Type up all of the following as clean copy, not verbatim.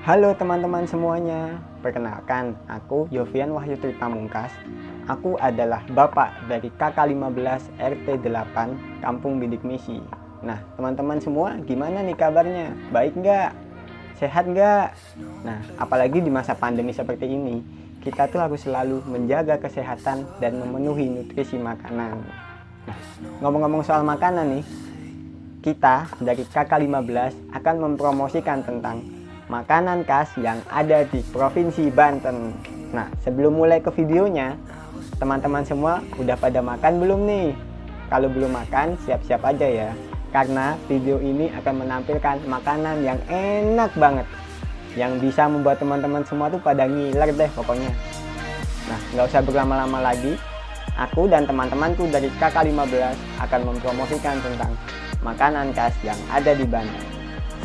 Halo teman-teman semuanya, perkenalkan aku Yofian Wahyu Tripamungkas. Aku adalah bapak dari KK15 RT8 Kampung Bidik Misi. Nah teman-teman semua gimana nih kabarnya? Baik nggak? Sehat nggak? Nah apalagi di masa pandemi seperti ini, kita tuh harus selalu menjaga kesehatan dan memenuhi nutrisi makanan. Nah ngomong-ngomong soal makanan nih, kita dari KK15 akan mempromosikan tentang makanan khas yang ada di Provinsi Banten. Nah, sebelum mulai ke videonya, teman-teman semua udah pada makan belum nih? Kalau belum makan, siap-siap aja ya. Karena video ini akan menampilkan makanan yang enak banget. Yang bisa membuat teman-teman semua tuh pada ngiler deh pokoknya. Nah, nggak usah berlama-lama lagi. Aku dan teman-temanku dari KK15 akan mempromosikan tentang makanan khas yang ada di Banten.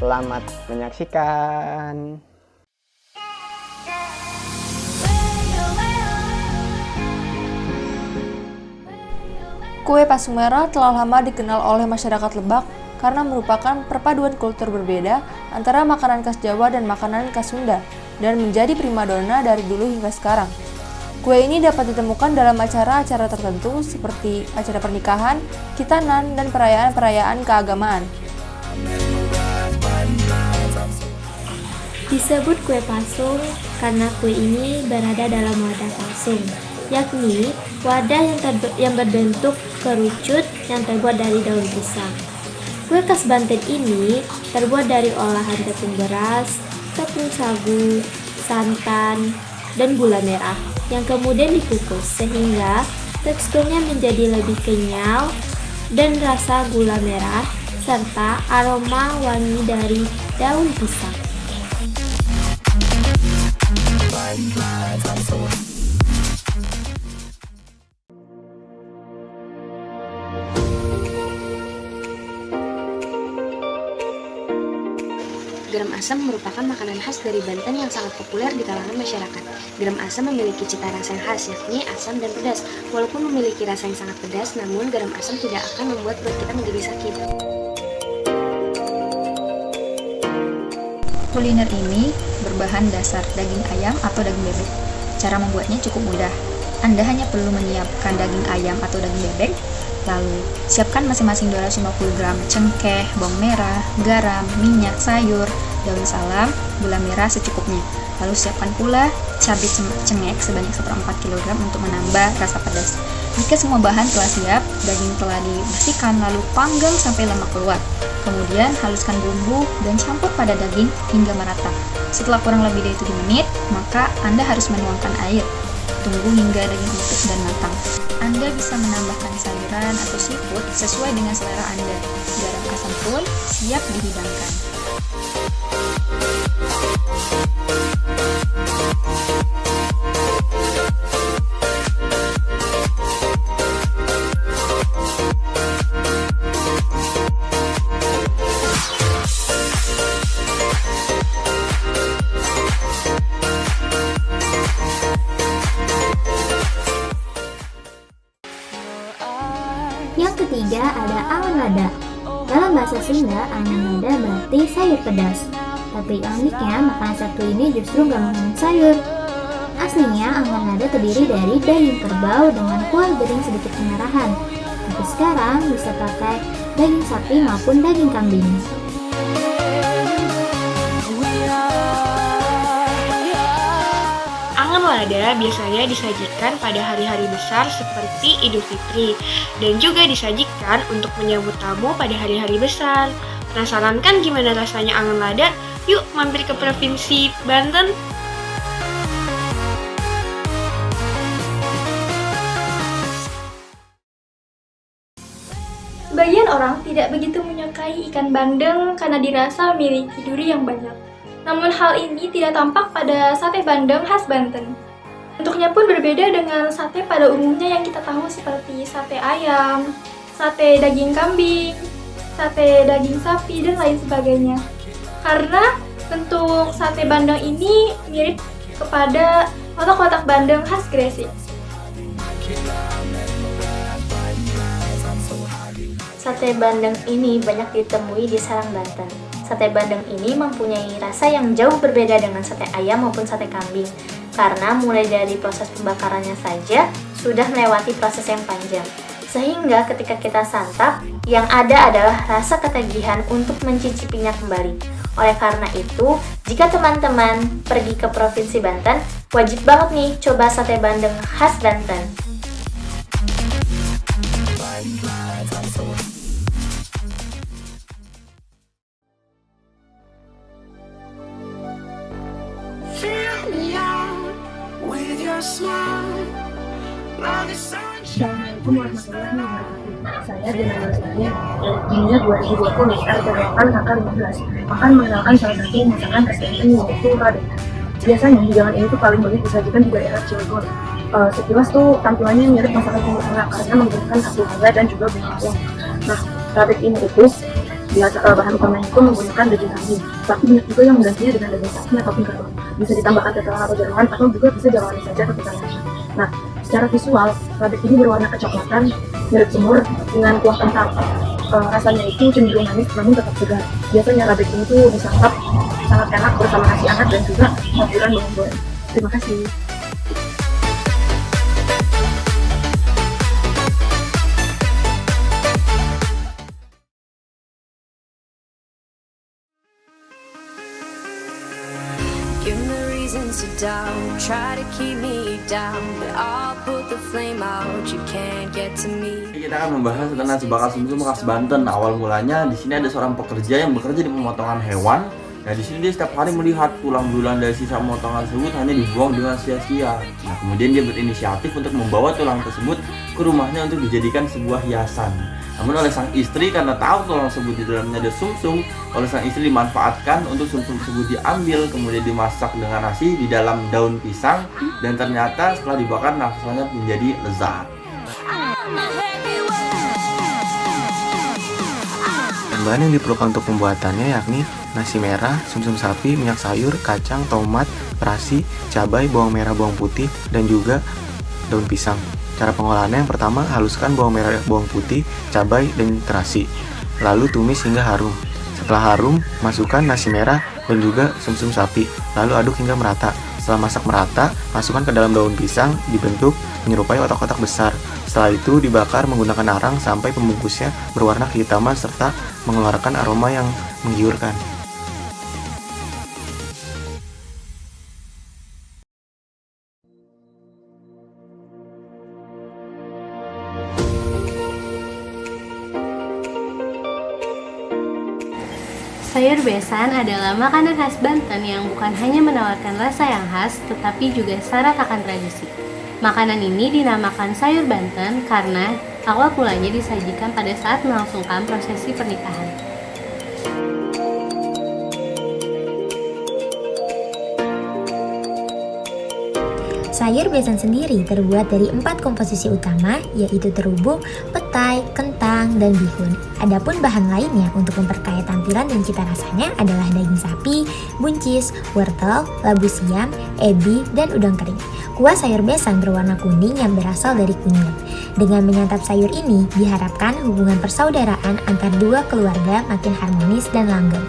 Selamat menyaksikan. Kue pasu merah telah lama dikenal oleh masyarakat Lebak karena merupakan perpaduan kultur berbeda antara makanan khas Jawa dan makanan khas Sunda dan menjadi primadona dari dulu hingga sekarang. Kue ini dapat ditemukan dalam acara-acara tertentu seperti acara pernikahan, khitanan, dan perayaan-perayaan keagamaan. Disebut kue pasung karena kue ini berada dalam wadah pasung, yakni wadah yang berbentuk kerucut yang terbuat dari daun pisang. Kue khas Banten ini terbuat dari olahan tepung beras, tepung sagu, santan, dan gula merah yang kemudian dikukus sehingga teksturnya menjadi lebih kenyal dan rasa gula merah serta aroma wangi dari daun pisang. Garam asam merupakan makanan khas dari Banten yang sangat populer di kalangan masyarakat. Garam asam memiliki cita rasa yang khas, yakni asam dan pedas. Walaupun memiliki rasa yang sangat pedas, namun garam asam tidak akan membuat perut kita menjadi sakit. Kuliner ini berbahan dasar daging ayam atau daging bebek. Cara membuatnya cukup mudah. Anda hanya perlu menyiapkan daging ayam atau daging bebek, lalu siapkan masing-masing 250 gram cengkeh, bawang merah, garam, minyak, sayur, daun salam, gula merah secukupnya. Lalu siapkan pula cabai cengek sebanyak 1/4 kg untuk menambah rasa pedas. Jika semua bahan telah siap, daging telah dibersihkan lalu panggang sampai lemak keluar. Kemudian haluskan bumbu dan campur pada daging hingga merata. Setelah kurang lebih dari 7 menit, maka Anda harus menuangkan air. Tunggu hingga daging empuk dan matang. Anda bisa menambahkan sayuran atau seafood sesuai dengan selera Anda. Garam asam pun siap dihidangkan. Yang ketiga ada angan lada. Dalam bahasa Sunda, angan lada berarti sayur pedas. Tapi uniknya, makanan satu ini justru nggak mengandung sayur. Aslinya, angan lada terdiri dari daging kerbau dengan kuah bering sedikit kemerahan. Tapi sekarang bisa pakai daging sapi maupun daging kambing. Angan lada biasanya disajikan pada hari-hari besar seperti Idul Fitri dan juga disajikan untuk menyambut tamu pada hari-hari besar. Penasaran kan gimana rasanya angan lada? Yuk mampir ke Provinsi Banten. Sebagian orang tidak begitu menyukai ikan bandeng karena dirasa memiliki duri yang banyak. Namun hal ini tidak tampak pada sate bandeng khas Banten. Bentuknya pun berbeda dengan sate pada umumnya yang kita tahu seperti sate ayam, sate daging kambing, sate daging sapi, dan lain sebagainya. Karena bentuk sate bandeng ini mirip kepada kotak-kotak bandeng khas Gresik. Sate bandeng ini banyak ditemui di Serang, Banten. Sate bandeng ini mempunyai rasa yang jauh berbeda dengan sate ayam maupun sate kambing, karena mulai dari proses pembakarannya saja sudah melewati proses yang panjang. Sehingga ketika kita santap, yang ada adalah rasa ketagihan untuk mencicipinya kembali. Oleh karena itu, jika teman-teman pergi ke Provinsi Banten, wajib banget nih coba sate bandeng khas Banten. Assalamualaikum warahmatullahi wabarakatuh. Saya Diana Lestari dari Junior 2020 RT8 KK15 akan mengenalkan salah satu masakan khas Banten yaitu radek. Biasanya hidangan ini tuh paling banyak disajikan di daerah Cilegon. Sekilas tuh tampilannya mirip masakan Timur Tengah karena menggunakan kapsul gula dan juga bawang. Nah, radek ini itu biasa bahan utamanya itu menggunakan daging kambing, tapi banyak juga yang menggantinya dengan daging sapi ataupun kerbau. Bisa ditambahkan tetelan atau jeroan atau juga bisa jerawan saja ketika masak. Nah, secara visual, radek ini berwarna kecoklatan, mirip semur dengan kuah kental. Rasanya itu cenderung manis namun tetap segar. Biasanya radek ini tuh disantap sangat enak bersama nasi hangat dan juga taburan bawang goreng. Terima kasih. Give me reasons to doubt, try to keep me down, but I'll put the flame out, you can't get to me. Kita akan membahas tentang nasi bakar sumsum khas Banten. Awal mulanya di sini ada seorang pekerja yang bekerja di pemotongan hewan. Nah, di sini dia setiap hari melihat tulang belulang dari sisa pemotongan tersebut hanya dibuang dengan sia-sia. Nah, kemudian dia berinisiatif untuk membawa tulang tersebut ke rumahnya untuk dijadikan sebuah hiasan. Namun oleh sang istri, karena tahu tulang tersebut di dalamnya ada sumsum, oleh sang istri dimanfaatkan untuk sumsum tersebut diambil kemudian dimasak dengan nasi di dalam daun pisang, dan ternyata setelah dibakar rasanya menjadi lezat. Bahan yang diperlukan untuk pembuatannya yakni nasi merah, sumsum sapi, minyak sayur, kacang, tomat, terasi, cabai, bawang merah, bawang putih, dan juga daun pisang. Cara pengolahannya yang pertama, haluskan bawang merah, bawang putih, cabai, dan terasi. Lalu tumis hingga harum. Setelah harum, masukkan nasi merah dan juga sumsum sapi. Lalu aduk hingga merata. Setelah masak merata, masukkan ke dalam daun pisang, dibentuk menyerupai otak-otak besar. Setelah itu dibakar menggunakan arang sampai pembungkusnya berwarna kehitaman serta mengeluarkan aroma yang menggiurkan. Sayur besan adalah makanan khas Banten yang bukan hanya menawarkan rasa yang khas, tetapi juga syarat akan tradisi. Makanan ini dinamakan sayur Banten karena awal mulanya disajikan pada saat melangsungkan prosesi pernikahan. Sayur besan sendiri terbuat dari 4 komposisi utama, yaitu terubuk, petai, kentang, dan bihun. Adapun bahan lainnya untuk memperkaya tampilan dan cita rasanya adalah daging sapi, buncis, wortel, labu siam, ebi, dan udang kering. Kuah sayur besan berwarna kuning yang berasal dari kunyit. Dengan menyantap sayur ini, diharapkan hubungan persaudaraan antar dua keluarga makin harmonis dan langgeng.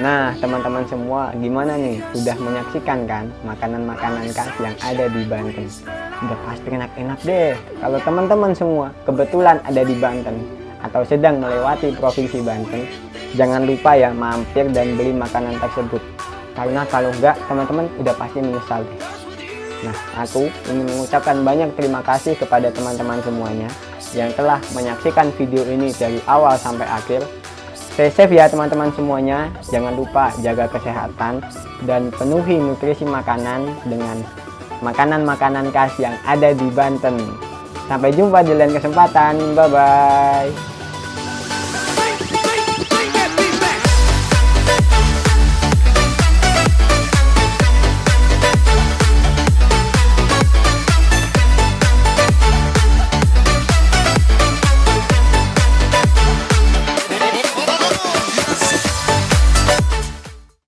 Nah, teman-teman semua, gimana nih? Udah menyaksikan kan makanan-makanan khas yang ada di Banten? Udah pasti enak-enak deh. Kalau teman-teman semua kebetulan ada di Banten atau sedang melewati Provinsi Banten, jangan lupa ya mampir dan beli makanan tersebut. Karena kalau enggak, teman-teman udah pasti menyesal deh. Nah, aku ingin mengucapkan banyak terima kasih kepada teman-teman semuanya yang telah menyaksikan video ini dari awal sampai akhir. Stay safe ya teman-teman semuanya. Jangan lupa jaga kesehatan dan penuhi nutrisi makanan dengan makanan-makanan khas yang ada di Banten. Sampai jumpa di lain kesempatan. Bye-bye.